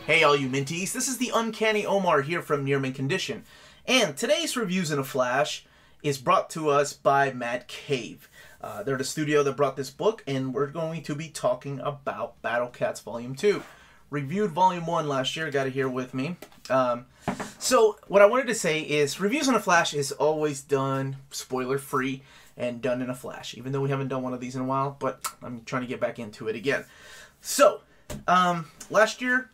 Hey all you minties, this is the Uncanny Omar here from Near Mint Condition, and today's Reviews in a Flash is brought to us by Mad Cave. They're the studio that brought this book, and we're going to be talking about Battlecats Volume 2. Reviewed Volume 1 last year, got it here with me. So what I wanted to say is Reviews in a Flash is always done spoiler-free and done in a flash, even though we haven't done one of these in a while, but I'm trying to get back into it again. So, last year,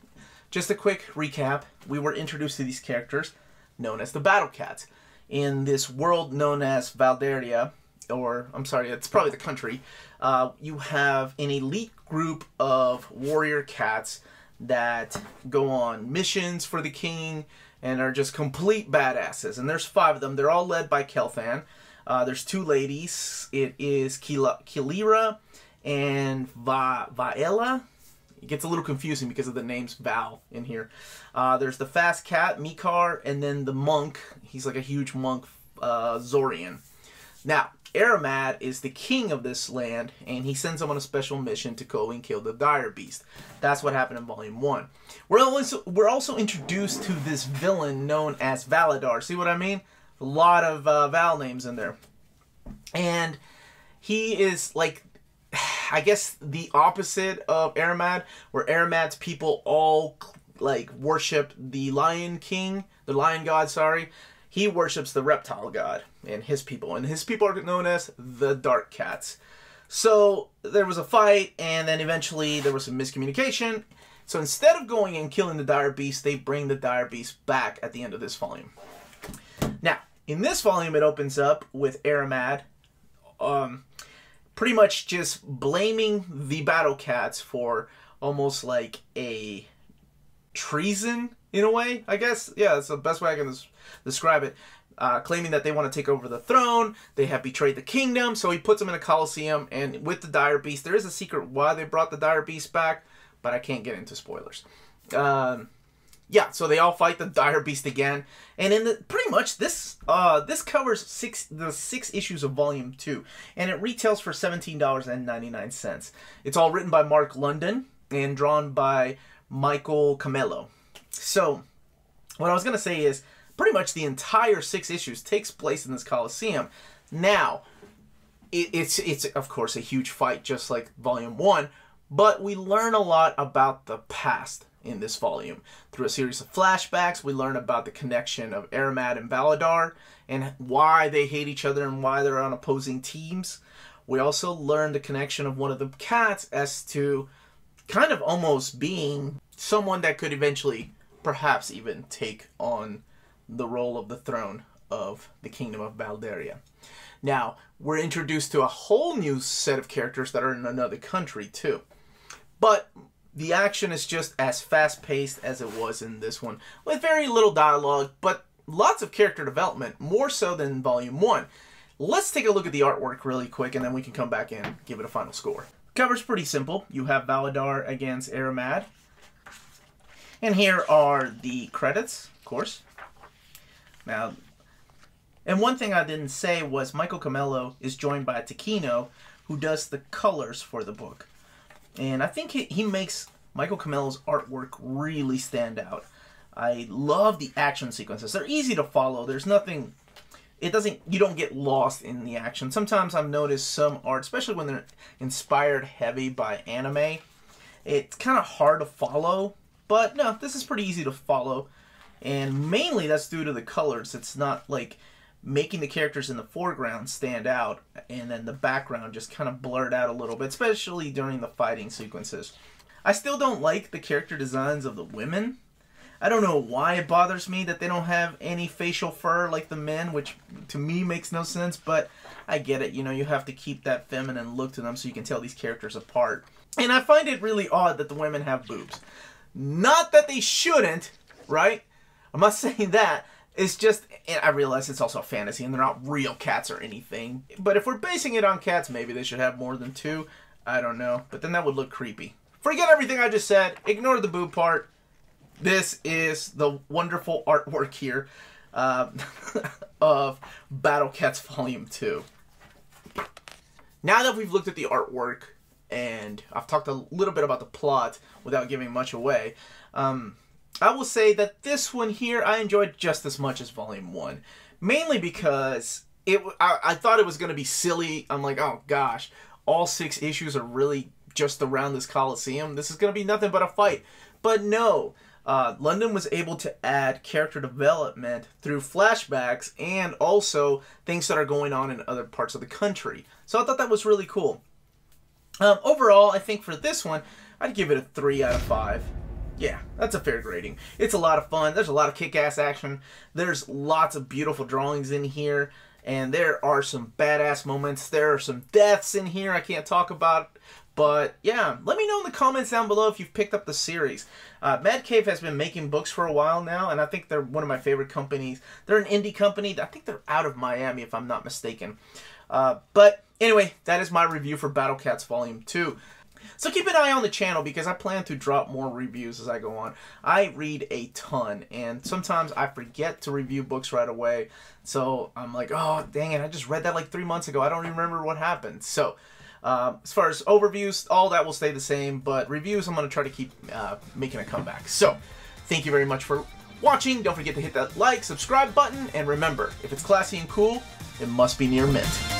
just a quick recap, we were introduced to these characters known as the Battlecats. In this world known as Valderia, or, I'm sorry, it's probably the country, you have an elite group of warrior cats that go on missions for the king and are just complete badasses. And there's 5 of them. They're all led by Kelthan. There's 2 ladies. It is Kilira and Vaela. It gets a little confusing because of the names Val in here. There's the fast cat, Mikar, and then the monk. He's like a huge monk, Zorian. Now, Aramad is the king of this land, and he sends them on a special mission to go and kill the Dire Beast. That's what happened in Volume 1. We're also introduced to this villain known as Valadar. See what I mean? A lot of Val names in there. And he is like, I guess, the opposite of Aramad, where Aramad's people all like worship the Lion King, the Lion God, sorry. He worships the Reptile God and his people are known as the Dark Cats. So there was a fight, and then eventually there was some miscommunication. So instead of going and killing the Dire Beast, they bring the Dire Beast back at the end of this volume. Now, in this volume, it opens up with Aramad pretty much just blaming the Battlecats for almost like a treason, in a way, I guess. Yeah, that's the best way I can describe it. Claiming that they want to take over the throne, they have betrayed the kingdom, so he puts them in a coliseum, and with the Dire Beast, there is a secret why they brought the Dire Beast back, but I can't get into spoilers. Yeah, so they all fight the Dire Beast again, and in pretty much this this covers the 6 issues of Volume 2, and it retails for $17.99. It's all written by Mark London and drawn by Michael Camelo. So, what I was going to say is, pretty much the entire 6 issues takes place in this Coliseum. Now, it's of course a huge fight, just like Volume 1, but we learn a lot about the past in this volume. Through a series of flashbacks, we learn about the connection of Aramad and Valadar, and why they hate each other and why they're on opposing teams. We also learn the connection of one of the cats as to kind of almost being someone that could eventually perhaps even take on the role of the throne of the Kingdom of Valderia. Now, we're introduced to a whole new set of characters that are in another country too. But the action is just as fast-paced as it was in this one, with very little dialogue, but lots of character development, more so than Volume 1. Let's take a look at the artwork really quick, and then we can come back and give it a final score. Cover's pretty simple. You have Valadar against Aramad. And here are the credits, of course. Now, and one thing I didn't say was Michael Camelo is joined by Taquino, who does the colors for the book. And I think he makes Michael Camelo's artwork really stand out. I love the action sequences. They're easy to follow. There's nothing, you don't get lost in the action. Sometimes I've noticed some art, especially when they're inspired heavy by anime, it's kind of hard to follow. But no, this is pretty easy to follow. And mainly that's due to the colors. It's not like making the characters in the foreground stand out and then the background just kind of blurred out a little bit, especially during the fighting sequences. I still don't like the character designs of the women. I don't know why it bothers me that they don't have any facial fur like the men, which to me makes no sense, but I get it. You know, you have to keep that feminine look to them so you can tell these characters apart. And I find it really odd that the women have boobs. Not that they shouldn't, right? I'm not saying that. It's just, and I realize it's also a fantasy and they're not real cats or anything. But if we're basing it on cats, maybe they should have more than 2. I don't know. But then that would look creepy. Forget everything I just said. Ignore the boob part. This is the wonderful artwork here of Battlecats Volume 2. Now that we've looked at the artwork, and I've talked a little bit about the plot without giving much away. I will say that this one here I enjoyed just as much as Volume 1. Mainly because I thought it was going to be silly. I'm like, oh gosh, all 6 issues are really just around this Coliseum. This is going to be nothing but a fight. But no, London was able to add character development through flashbacks and also things that are going on in other parts of the country. So I thought that was really cool. Overall, I think for this one, I'd give it a 3 out of 5. Yeah, that's a fair grading. It's a lot of fun. There's a lot of kick-ass action. There's lots of beautiful drawings in here. And there are some badass moments. There are some deaths in here I can't talk about. But yeah, let me know in the comments down below if you've picked up the series. Mad Cave has been making books for a while now, and I think they're one of my favorite companies. They're an indie company. I think they're out of Miami, if I'm not mistaken. But anyway, that is my review for Battlecats Volume 2. So keep an eye on the channel because I plan to drop more reviews as I go on. I read a ton, and sometimes I forget to review books right away. So I'm like, oh, dang it, I just read that like 3 months ago. I don't even remember what happened. So as far as overviews, all that will stay the same, but reviews, I'm going to try to keep making a comeback. So thank you very much for watching. Don't forget to hit that like, subscribe button, and remember, if it's classy and cool, it must be near mint.